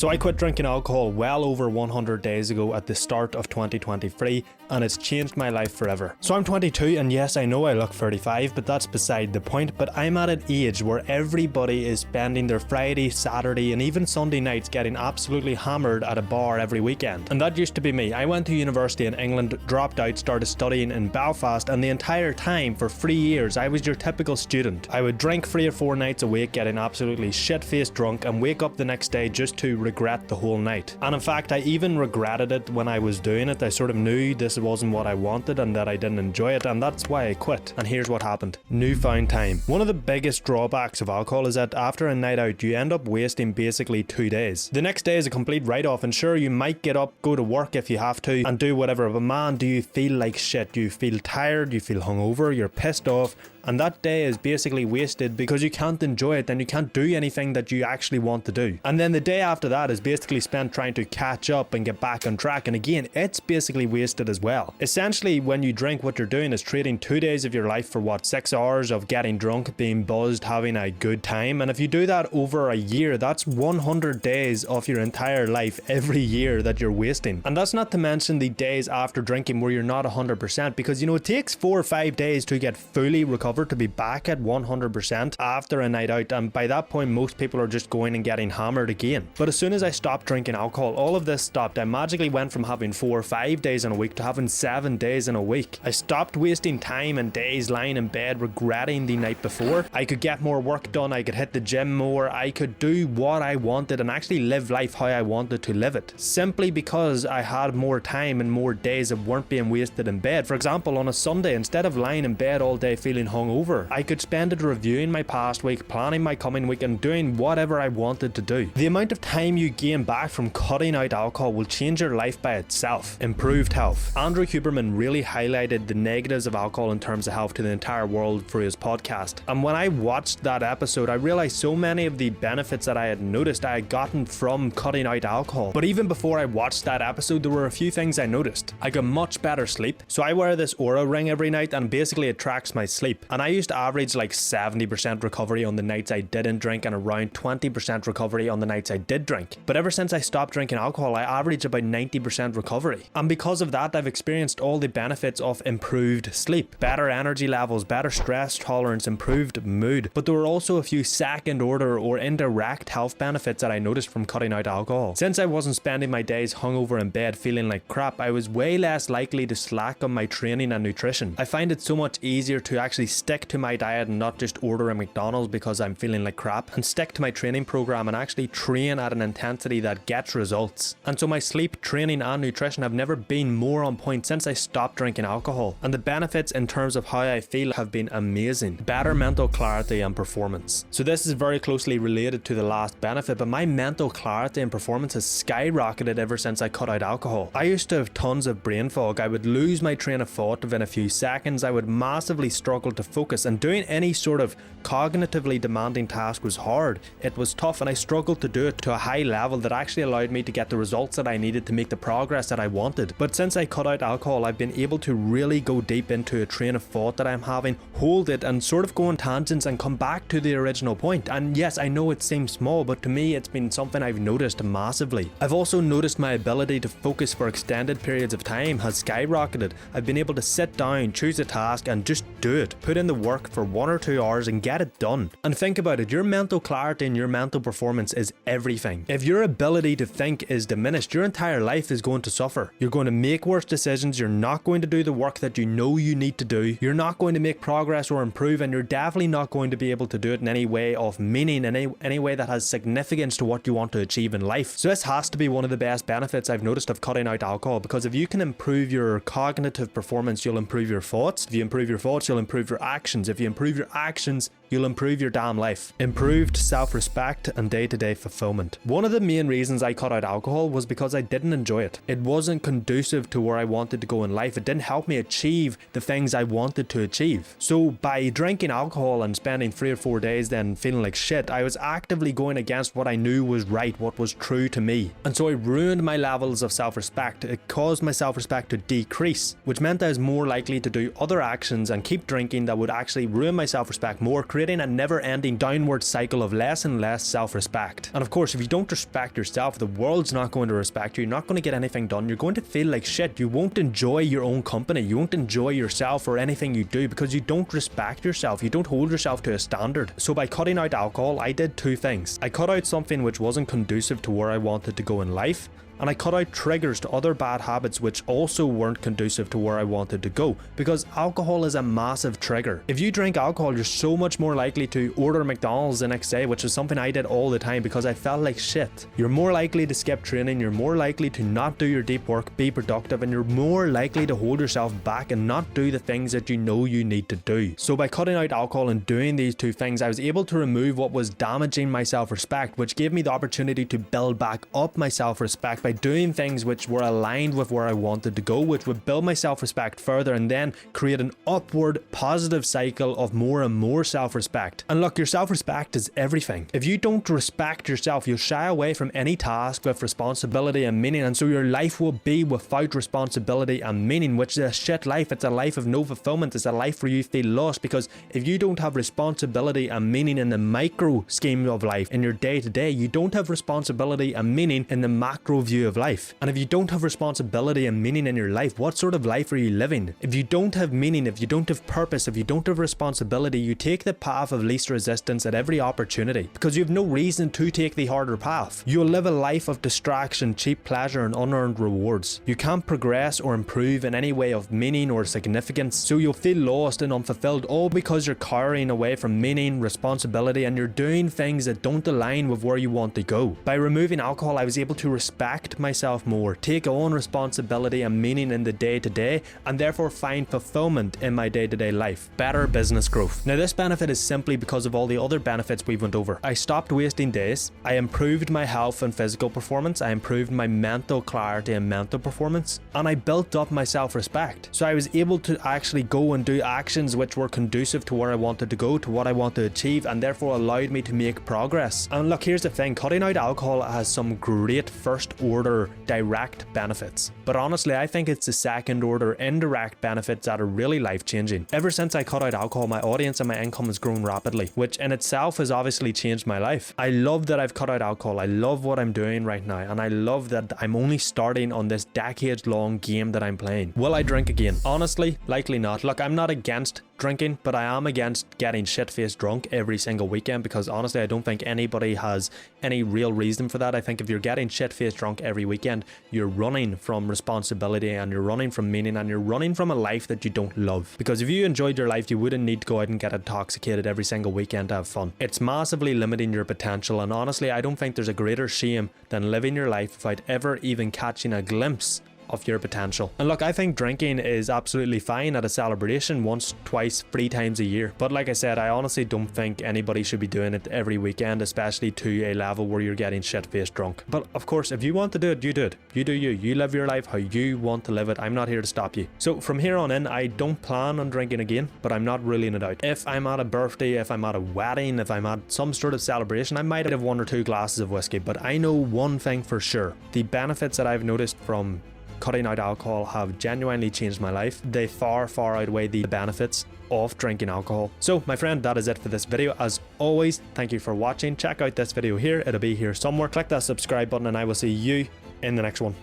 So I quit drinking alcohol well over 100 days ago at the start of 2023, and it's changed my life forever. So I'm 22, and yes, I know I look 35, but that's beside the point. But I'm at an age where everybody is spending their Friday, Saturday, and even Sunday nights getting absolutely hammered at a bar every weekend. And that used to be me. I went to university in England, dropped out, started studying in Belfast, and the entire time for 3 years I was your typical student. I would drink 3 or 4 nights a week, getting absolutely shit-faced drunk, and wake up the next day just to regret the whole night. And in fact, I even regretted it when I was doing it. I sort of knew this wasn't what I wanted and that I didn't enjoy it, and that's why I quit. And here's what happened. Newfound time. One of the biggest drawbacks of alcohol is that after a night out, you end up wasting basically 2 days. The next day is a complete write-off, and sure, you might get up, go to work if you have to, and do whatever, but man, do you feel like shit. You feel tired, you feel hungover, you're pissed off, and that day is basically wasted because you can't enjoy it and you can't do anything that you actually want to do. And then the day after that is basically spent trying to catch up and get back on track, and again, it's basically wasted as well. Essentially, when you drink, what you're doing is trading 2 days of your life for what, 6 hours of getting drunk, being buzzed, having a good time. And if you do that over a year, that's 100 days of your entire life every year that you're wasting. And that's not to mention the days after drinking where you're not 100%, because you know, it takes 4 or 5 days to get fully recovered, to be back at 100% after a night out, and by that point most people are just going and getting hammered again. But as soon as I stopped drinking alcohol, all of this stopped. I magically went from having 4 or 5 days in a week to having 7 days in a week. I stopped wasting time and days lying in bed regretting the night before. I could get more work done, I could hit the gym more, I could do what I wanted and actually live life how I wanted to live it, simply because I had more time and more days that weren't being wasted in bed. For example, on a Sunday, instead of lying in bed all day feeling hungover, I could spend it reviewing my past week, planning my coming week, and doing whatever I wanted to do. The amount of time you gain back from cutting out alcohol will change your life by itself. Improved health. Andrew Huberman really highlighted the negatives of alcohol in terms of health to the entire world for his podcast. And when I watched that episode, I realized so many of the benefits that I had noticed I had gotten from cutting out alcohol. But even before I watched that episode, there were a few things I noticed. I got much better sleep. So I wear this Oura ring every night, and basically it tracks my sleep. And I used to average like 70% recovery on the nights I didn't drink and around 20% recovery on the nights I did drink. But ever since I stopped drinking alcohol, I average about 90% recovery. And because of that, I've experienced all the benefits of improved sleep, better energy levels, better stress tolerance, improved mood. But there were also a few second order or indirect health benefits that I noticed from cutting out alcohol. Since I wasn't spending my days hungover in bed feeling like crap, I was way less likely to slack on my training and nutrition. I find it so much easier to actually stick to my diet and not just order a McDonald's because I'm feeling like crap, and stick to my training program and actually train at an intensity that gets results. And so my sleep, training and nutrition have never been more on point since I stopped drinking alcohol, and the benefits in terms of how I feel have been amazing. Better mental clarity and performance. So this is very closely related to the last benefit, but my mental clarity and performance has skyrocketed ever since I cut out alcohol. I used to have tons of brain fog. I would lose my train of thought within a few seconds. I would massively struggle to focus, and doing any sort of cognitively demanding task was hard. It was tough, and I struggled to do it to a high level that actually allowed me to get the results that I needed to make the progress that I wanted. But since I cut out alcohol, I've been able to really go deep into a train of thought that I'm having, hold it, and sort of go on tangents and come back to the original point. And yes, I know it seems small, but to me it's been something I've noticed massively. I've also noticed my ability to focus for extended periods of time has skyrocketed. I've been able to sit down, choose a task, and just do it. Put in the work for 1 or 2 hours and get it done. And think about it, your mental clarity and your mental performance is everything. If your ability to think is diminished, your entire life is going to suffer. You're going to make worse decisions, you're not going to do the work that you know you need to do, you're not going to make progress or improve, and you're definitely not going to be able to do it in any way of meaning, in any way that has significance to what you want to achieve in life. So this has to be one of the best benefits I've noticed of cutting out alcohol, because if you can improve your cognitive performance, you'll improve your thoughts. If you improve your thoughts, you'll improve your actions. If you improve your actions, you'll improve your damn life. Improved self-respect and day-to-day fulfillment. One of the main reasons I cut out alcohol was because I didn't enjoy it. It wasn't conducive to where I wanted to go in life. It didn't help me achieve the things I wanted to achieve. So by drinking alcohol and spending 3 or 4 days then feeling like shit, I was actively going against what I knew was right, what was true to me. And so it ruined my levels of self-respect. It caused my self-respect to decrease, which meant I was more likely to do other actions and keep drinking that would actually ruin my self-respect more, create creating a never-ending downward cycle of less and less self-respect. And of course, if you don't respect yourself, the world's not going to respect you. You're not going to get anything done. You're going to feel like shit. You won't enjoy your own company. You won't enjoy yourself or anything you do because you don't respect yourself. You don't hold yourself to a standard. So by cutting out alcohol, I did two things. I cut out something which wasn't conducive to where I wanted to go in life, and I cut out triggers to other bad habits which also weren't conducive to where I wanted to go, because alcohol is a massive trigger. If you drink alcohol, you're so much more likely to order McDonald's the next day, which is something I did all the time because I felt like shit. You're more likely to skip training, you're more likely to not do your deep work, be productive, and you're more likely to hold yourself back and not do the things that you know you need to do. So by cutting out alcohol and doing these two things, I was able to remove what was damaging my self-respect, which gave me the opportunity to build back up my self-respect by doing things which were aligned with where I wanted to go, which would build my self-respect further and then create an upward positive cycle of more and more self-respect. And look, your self-respect is everything. If you don't respect yourself, you'll shy away from any task with responsibility and meaning, and so your life will be without responsibility and meaning, which is a shit life. It's a life of no fulfillment. It's a life where you feel lost, because if you don't have responsibility and meaning in the micro scheme of life, in your day-to-day, you don't have responsibility and meaning in the macro view of life. And if you don't have responsibility and meaning in your life, what sort of life are you living? If you don't have meaning, if you don't have purpose, if you don't have responsibility, you take the path of least resistance at every opportunity because you have no reason to take the harder path. You'll live a life of distraction, cheap pleasure, and unearned rewards. You can't progress or improve in any way of meaning or significance, so you'll feel lost and unfulfilled, all because you're cowering away from meaning, responsibility, and you're doing things that don't align with where you want to go. By removing alcohol, I was able to respect myself more, take on responsibility and meaning in the day-to-day, and therefore find fulfillment in my day-to-day life. Better business growth. Now this benefit is simply because of all the other benefits we went over. I stopped wasting days, I improved my health and physical performance, I improved my mental clarity and mental performance, and I built up my self-respect. So I was able to actually go and do actions which were conducive to where I wanted to go, to what I want to achieve, and therefore allowed me to make progress. And look, here's the thing, cutting out alcohol has some great first order direct benefits, but honestly I think it's the second order indirect benefits that are really life changing. Ever since I cut out alcohol, my audience and my income has grown rapidly, which in itself has obviously changed my life. I love that I've cut out alcohol, I love what I'm doing right now, and I love that I'm only starting on this decades long game that I'm playing. Will I drink again? Honestly, likely not. Look, I'm not against drinking, but I am against getting shit-faced drunk every single weekend, because honestly I don't think anybody has any real reason for that. I think if you're getting shit-faced drunk every weekend, you're running from responsibility and you're running from meaning and you're running from a life that you don't love. Because if you enjoyed your life, you wouldn't need to go out and get intoxicated every single weekend to have fun. It's massively limiting your potential, and honestly I don't think there's a greater shame than living your life without ever even catching a glimpse of your potential. And look, I think drinking is absolutely fine at a celebration once, twice, 3 times a year. But like I said, I honestly don't think anybody should be doing it every weekend, especially to a level where you're getting shit-faced drunk. But of course, if you want to do it, you do it. You do you. You live your life how you want to live it. I'm not here to stop you. So from here on in, I don't plan on drinking again, but I'm not ruling it out. If I'm at a birthday, if I'm at a wedding, if I'm at some sort of celebration, I might have 1 or 2 glasses of whiskey. But I know one thing for sure. The benefits that I've noticed from cutting out alcohol have genuinely changed my life. They far outweigh the benefits of drinking alcohol. So my friend, that is it for this video. As always, thank you for watching. Check out this video here, it'll be here somewhere. Click that subscribe button and I will see you in the next one.